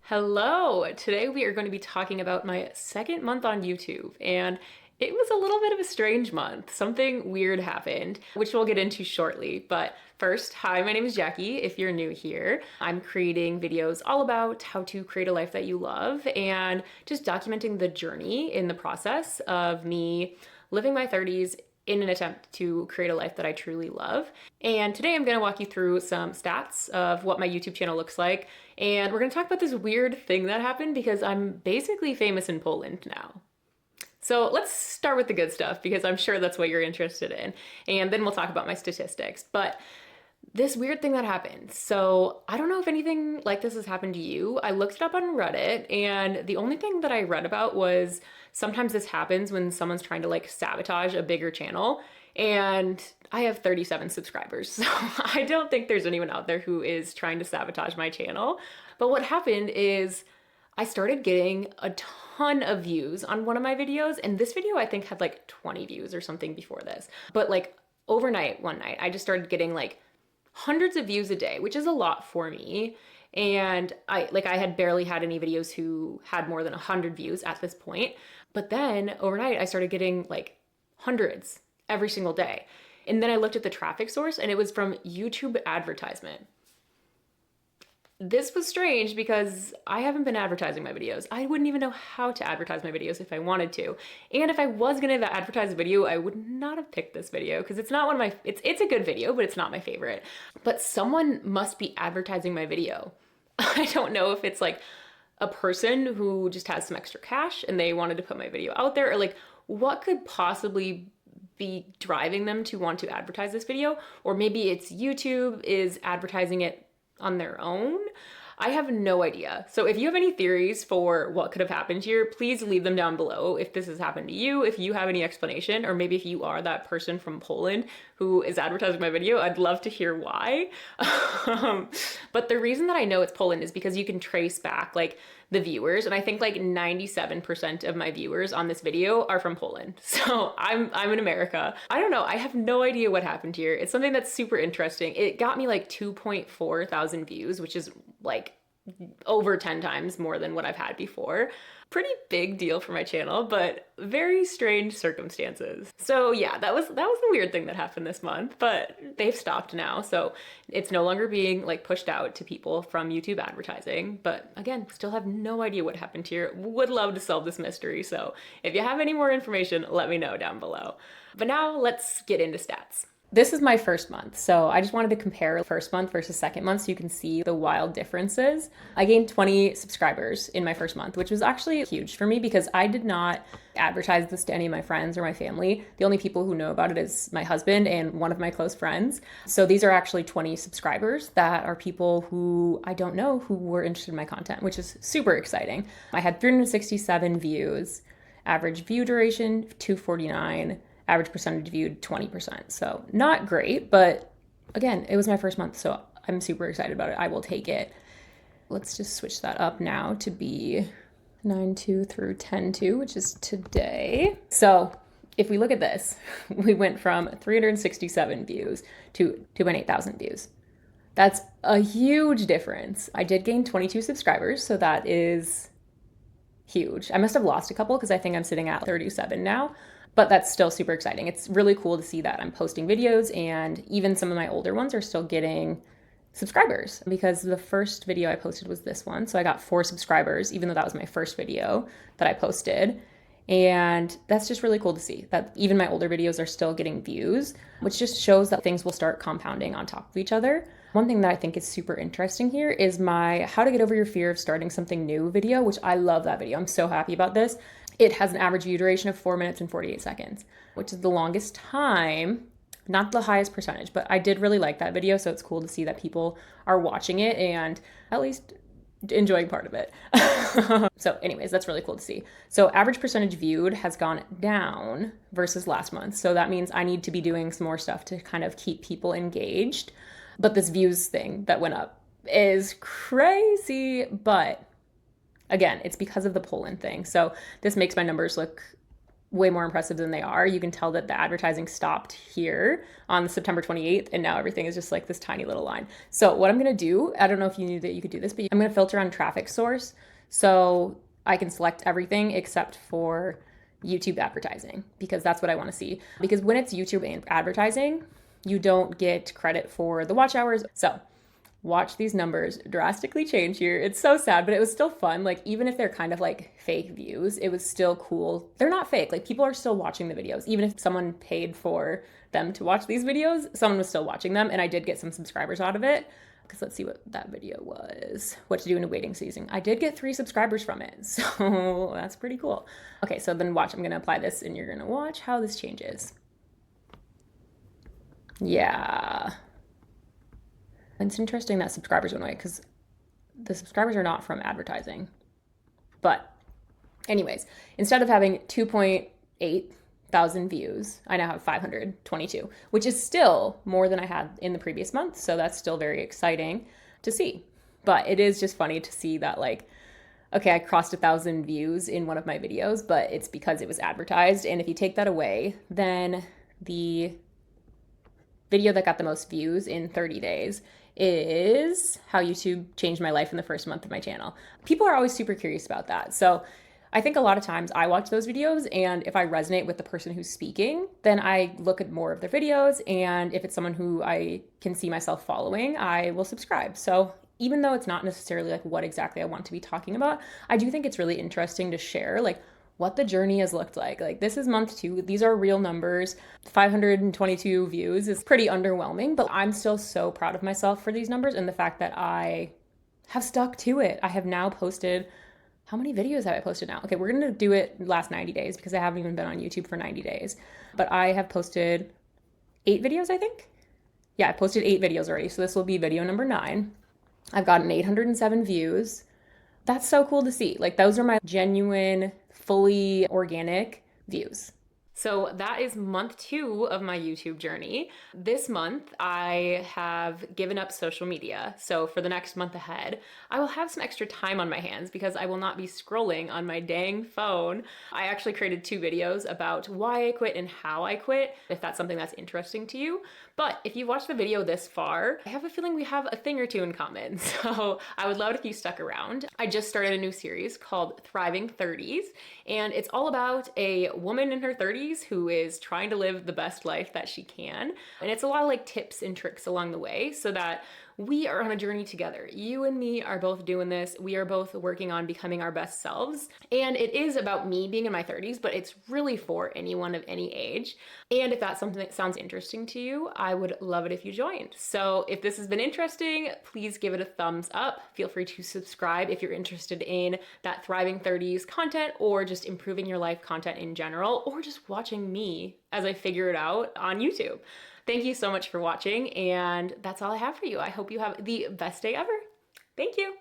Hello! Today we are going to be talking about my second month on YouTube, and it was a little bit of a strange month. Something weird happened, which we'll get into shortly. But first, hi, my name is Jackie. If you're new here, I'm creating videos all about how to create a life that you love and just documenting the journey in the process of me living my 30s in an attempt to create a life that I truly love. And today I'm going to walk you through some stats of what my YouTube channel looks like. And we're going to talk about this weird thing that happened because I'm basically famous in Poland now. So let's start with the good stuff because I'm sure that's what you're interested in. And then we'll talk about my statistics. But this weird thing that happened. So I don't know if anything like this has happened to you. I looked it up on Reddit, and the only thing that I read about was sometimes this happens when someone's trying to like sabotage a bigger channel. And I have 37 subscribers, so I don't think there's anyone out there who is trying to sabotage my channel. But what happened is I started getting a ton of views on one of my videos, and this video I think had like 20 views or something before this. But like overnight, one night, I just started getting like hundreds of views a day, which is a lot for me. And I had barely had any videos who had more than 100 views at this point. But then overnight I started getting like hundreds every single day. And then I looked at the traffic source and it was from YouTube advertisement. This was strange because I haven't been advertising my videos. I wouldn't even know how to advertise my videos if I wanted to. And if I was gonna advertise a video, I would not have picked this video because it's not one of my, it's a good video, but it's not my favorite. But someone must be advertising my video. I don't know if it's like a person who just has some extra cash and they wanted to put my video out there, or like what could possibly be driving them to want to advertise this video. Or maybe it's YouTube is advertising it on their own. I have no idea. So if you have any theories for what could have happened here, please leave them down below. If this has happened to you, if you have any explanation, or maybe if you are that person from Poland who is advertising my video, I'd love to hear why. But the reason that I know it's Poland is because you can trace back like the viewers, and I think like 97% of my viewers on this video are from Poland. So I'm in America. I don't know. I have no idea what happened here. It's something that's super interesting. It got me like 2.4 thousand views, which is like over 10 times more than what I've had before. Pretty big deal for my channel, but very strange circumstances. So yeah, that was the weird thing that happened this month, but they've stopped now. So it's no longer being like pushed out to people from YouTube advertising. But again, still have no idea what happened here. Would love to solve this mystery. So if you have any more information, let me know down below. But now let's get into stats. This is my first month, so I just wanted to compare first month versus second month so you can see the wild differences. I gained 20 subscribers in my first month, which was actually huge for me because I did not advertise this to any of my friends or my family. The only people who know about it is my husband and one of my close friends. So these are actually 20 subscribers that are people who I don't know who were interested in my content, which is super exciting. I had 367 views, average view duration 249. Average percentage viewed 20%. So not great, but again, it was my first month, so I'm super excited about it. I will take it. Let's just switch that up now to be 9/2 through 10/2, which is today. So if we look at this, we went from 367 views to 2.8 thousand views. That's a huge difference. I did gain 22 subscribers, so that is huge. I must have lost a couple because I think I'm sitting at 37 now. But that's still super exciting. It's really cool to see that I'm posting videos, and even some of my older ones are still getting subscribers because the first video I posted was this one. So I got 4 subscribers, even though that was my first video that I posted. And that's just really cool to see that even my older videos are still getting views, which just shows that things will start compounding on top of each other. One thing that I think is super interesting here is my how to get over your fear of starting something new video, which I love that video. I'm so happy about this. It has an average view duration of 4 minutes and 48 seconds, which is the longest time, not the highest percentage, but I did really like that video. So it's cool to see that people are watching it and at least enjoying part of it. So anyways, that's really cool to see. So average percentage viewed has gone down versus last month. So that means I need to be doing some more stuff to kind of keep people engaged. But this views thing that went up is crazy, but again, it's because of the Poland thing. So this makes my numbers look way more impressive than they are. You can tell that the advertising stopped here on September 28th, and now everything is just like this tiny little line. So what I'm gonna do, I don't know if you knew that you could do this, but I'm gonna filter on traffic source. So I can select everything except for YouTube advertising, because that's what I wanna see. Because when it's YouTube advertising, you don't get credit for the watch hours. So watch these numbers drastically change here. It's so sad, but it was still fun. Like, even if they're kind of like fake views, it was still cool. They're not fake. Like, people are still watching the videos. Even if someone paid for them to watch these videos, someone was still watching them, and I did get some subscribers out of it. Because let's see what that video was. What to do in a waiting season. I did get 3 subscribers from it, so that's pretty cool. Okay, so then watch. I'm gonna apply this, and you're gonna watch how this changes. Yeah. It's interesting that subscribers went away, because the subscribers are not from advertising. But anyways, instead of having 2.8 thousand views, I now have 522, which is still more than I had in the previous month. So that's still very exciting to see. But it is just funny to see that, like, okay, I crossed 1,000 views in one of my videos, but it's because it was advertised. And if you take that away, then the video that got the most views in 30 days is how YouTube changed my life in the first month of my channel. People are always super curious about that. So I think a lot of times I watch those videos, and if I resonate with the person who's speaking, then I look at more of their videos. And if it's someone who I can see myself following, I will subscribe. So even though it's not necessarily like what exactly I want to be talking about, I do think it's really interesting to share like what the journey has looked like. Like, this is month 2. These are real numbers. 522 views is pretty underwhelming, but I'm still so proud of myself for these numbers and the fact that I have stuck to it. I have now posted, how many videos have I posted now? Okay, we're gonna do it last 90 days because I haven't even been on YouTube for 90 days. But I have posted 8 videos, I think. Yeah, I posted 8 videos already. So this will be video number 9. I've gotten 807 views. That's so cool to see. Like, those are my genuine, fully organic views. So that is month 2 of my YouTube journey. This month, I have given up social media. So for the next month ahead, I will have some extra time on my hands because I will not be scrolling on my dang phone. I actually created 2 videos about why I quit and how I quit, if that's something that's interesting to you. But if you've watched the video this far, I have a feeling we have a thing or two in common. So I would love it if you stuck around. I just started a new series called Thriving 30s, and it's all about a woman in her 30s who is trying to live the best life that she can. And it's a lot of like tips and tricks along the way so that we are on a journey together. You and me are both doing this. We are both working on becoming our best selves. And it is about me being in my 30s, but it's really for anyone of any age. And if that's something that sounds interesting to you, I would love it if you joined. So if this has been interesting, please give it a thumbs up. Feel free to subscribe if you're interested in that Thriving 30s content, or just improving your life content in general, or just watching me as I figure it out on YouTube. Thank you so much for watching, and that's all I have for you. I hope you have the best day ever. Thank you.